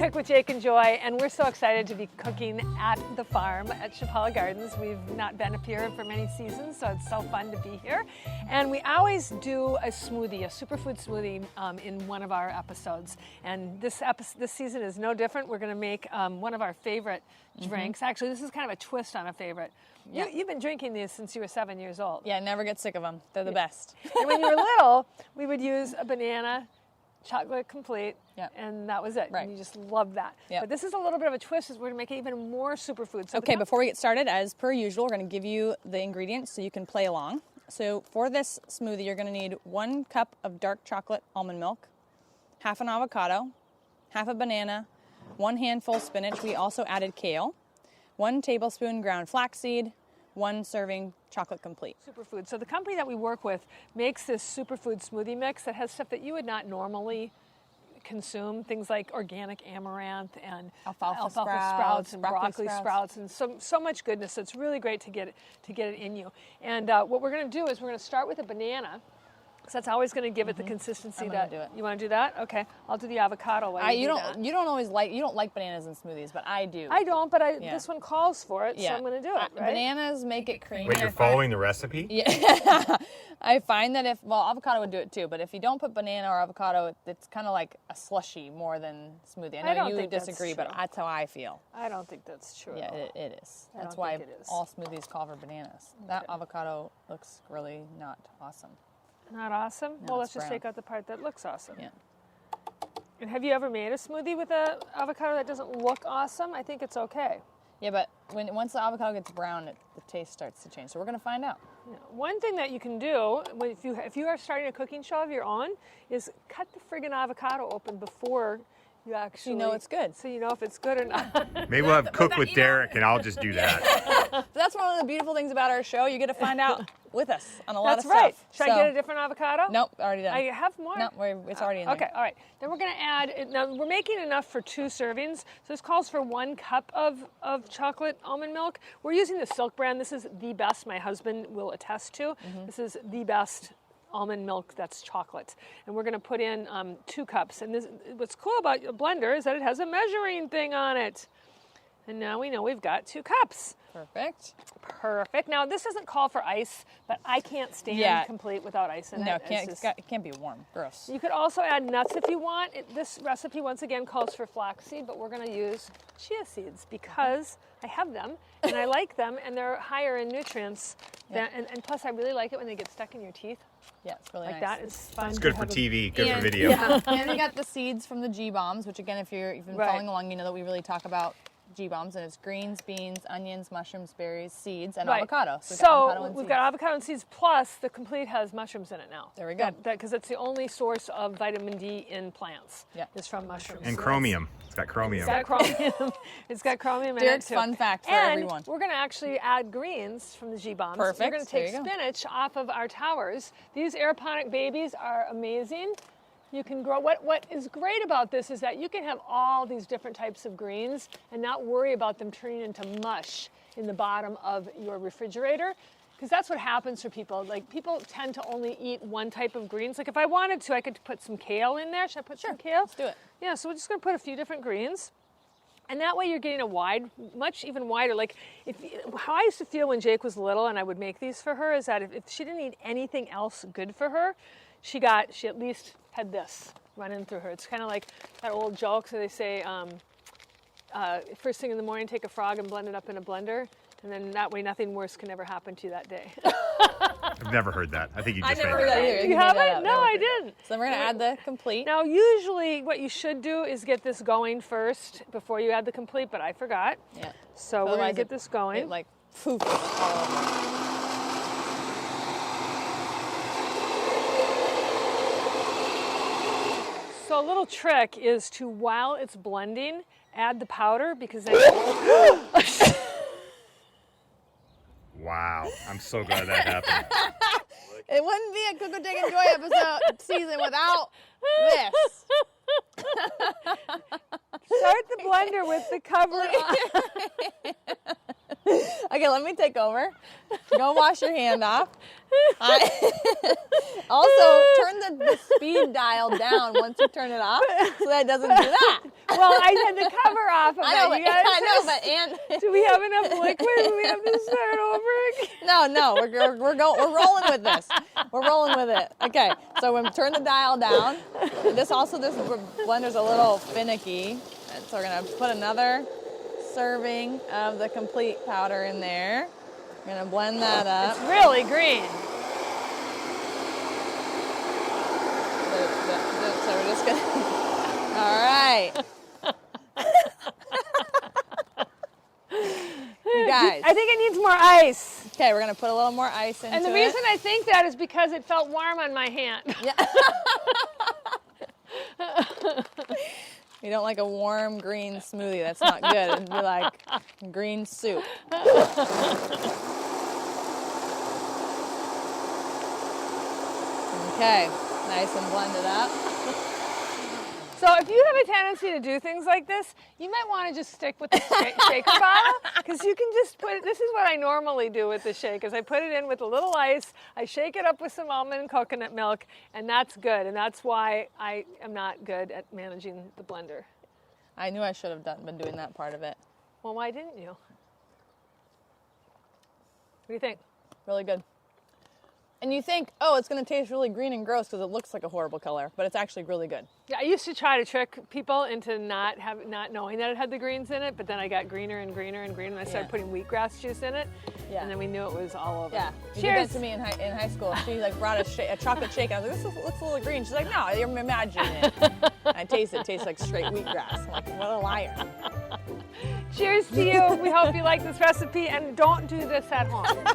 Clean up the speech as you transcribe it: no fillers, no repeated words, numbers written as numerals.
Cook with Jake and Joy, and we're so excited to be cooking at the farm at Chapala Gardens. We've not been up here for many seasons, so it's so fun to be here. And we always do a smoothie, a superfood smoothie in one of our episodes. And this season is no different. We're going to make one of our favorite drinks. Actually, this is kind of a twist on a favorite. Yeah. You've been drinking these since you were 7 years old. Yeah, never get sick of them. They're the best. And when you were little, we would use a banana, chocolate complete, Yep. and that was it. Right. And you just loved that. Yep. But this is a little bit of a twist, is we're going to make it even more superfood. So Okay, before we get started, as per usual, we're going to give you the ingredients so you can play along. So for this smoothie, you're going to need 1 cup of dark chocolate almond milk, half an avocado, half a banana, 1 handful spinach. We also added kale, 1 tablespoon ground flaxseed, 1 serving chocolate complete. Superfood. So the company that we work with makes this superfood smoothie mix that has stuff that you would not normally consume, things like organic amaranth and Alfalfa sprouts and broccoli sprouts and so much goodness. So it's really great to get it in you. And what we're going to do is we're going to start with a banana. So that's always going to give it the consistency I'm that gonna do it. You want to do that? Okay, I'll do the avocado. While you don't like bananas in smoothies, but I do. I don't, but this one calls for it, so Yeah. I'm going to do it. Right? Bananas make it creamy. Wait, you're following the recipe? Yeah. I find that avocado would do it too, but if you don't put banana or avocado, it's kind of like a slushy more than smoothie. I know don't you think that's disagree, but true. that's how I feel. I don't think that's true. Yeah, at all. it is. I That's don't why think it is. all smoothies call for bananas. That avocado looks really not awesome. Not awesome? No, Well, it's let's just brown. take out the part that looks awesome. Yeah. And have you ever made a smoothie with an avocado that doesn't look awesome? I think it's okay. Yeah, but once the avocado gets brown, the taste starts to change. So we're going to find out. Yeah. One thing that you can do if you are starting a cooking show of your own is cut the friggin' avocado open before you actually know it's good. So you know if it's good or not. Maybe we'll have Cook with Derek and I'll just do that. So that's one of the beautiful things about our show. You get to find out with us on a lot That's of right. stuff. Should I get a different avocado? Nope, already done. I have more. No, it's already in there. Okay, all right. Then we're going to add, now we're making enough for 2 servings. So this calls for 1 cup of chocolate almond milk. We're using the Silk brand. This is the best, my husband will attest to. This is the best almond milk that's chocolate. And we're going to put in 2 cups. And what's cool about a blender is that it has a measuring thing on it. And now we know we've got 2 cups. Perfect. Now this doesn't call for ice, but I can't stand complete without ice in it. No, it can't be warm. Gross. You could also add nuts if you want. This recipe once again calls for flaxseed, but we're going to use chia seeds because I have them and I like them and they're higher in nutrients. And plus I really like it when they get stuck in your teeth. Yeah, it's really Like nice. that is fun. It's good for TV, good for And- video. Yeah. And we got the seeds from the G-bombs, which again, if you've been Right. following along, you know that we really talk about G-bombs, and it's greens, beans, onions, mushrooms, berries, seeds, and Right. avocado. So we've got avocado and seeds, plus the complete has mushrooms in it now. There we go. Because it's the only source of vitamin D in plants. Yeah. Is from mushrooms. And So chromium. It's got chromium. It's got chromium. It's got chromium in it Derek's too. fun fact for and everyone. We're going to actually add greens from the G-bombs. Perfect. We're going to take There you go. spinach off of our towers. These aeroponic babies are amazing. You can grow. What is great about this is that you can have all these different types of greens and not worry about them turning into mush in the bottom of your refrigerator. Because that's what happens for people. Like, people tend to only eat one type of greens. Like, if I wanted to, I could put some kale in there. Should I put some kale? Let's do it. Yeah, so we're just going to put a few different greens. And that way you're getting even wider. Like, how I used to feel when Jake was little and I would make these for her is that if she didn't eat anything else good for her, she at least had this running through her. It's kind of like that old joke. So they say, first thing in the morning, take a frog and blend it up in a blender. And then that way nothing worse can ever happen to you that day. I've never heard that. I think you just made never heard that either. You haven't? No, I didn't. So then we're going to add the complete. Now, usually what you should do is get this going first before you add the complete, but I forgot. Yeah. So we're going to get this going. It like poof all over. So a little trick is to, while it's blending, add the powder because then Wow. I'm so glad that happened. It wouldn't be a Cook with Jake and Joy episode season without this. start the blender with the cover on. Okay, let me take over. Go wash your hand off. Also, turn the speed dial down once you turn it off so that it doesn't do that. Well, I had the cover off of I know, that. You guys, I know, but do we have enough liquid? Do we have to start over again? No, we're rolling with this. We're rolling with it. Okay, so when we turn the dial down, this blender's a little finicky, and so we're gonna put another serving of the complete powder in there. We're gonna blend that up. It's really green. So we're just gonna. All right. You guys. I think it needs more ice. Okay, we're gonna put a little more ice into it. And the reason I think that is because it felt warm on my hand. Yeah. You don't like a warm green smoothie. That's not good. It'd be like green soup. Okay, nice and blended up. So if you have a tendency to do things like this, you might want to just stick with the shaker bottle, because you can just put, this is what I normally do with the shake, is I put it in with a little ice, I shake it up with some almond and coconut milk, and that's good. And that's why I am not good at managing the blender. I knew I should have been doing that part of it. Well, why didn't you? What do you think? Really good. And you think, oh, it's going to taste really green and gross because it looks like a horrible color, but it's actually really good. Yeah, I used to try to trick people into not knowing that it had the greens in it, but then I got greener and greener and greener, and I started putting wheatgrass juice in it, and then we knew it was all over. Yeah, she did Cheers. that to me in high school. She like brought a chocolate shake, and I was like, this looks a little green. She's like, no, you're imagining it. And I tasted it. It tastes like straight wheatgrass. I'm like, what a liar. Cheers to you. We hope you like this recipe, and don't do this at home.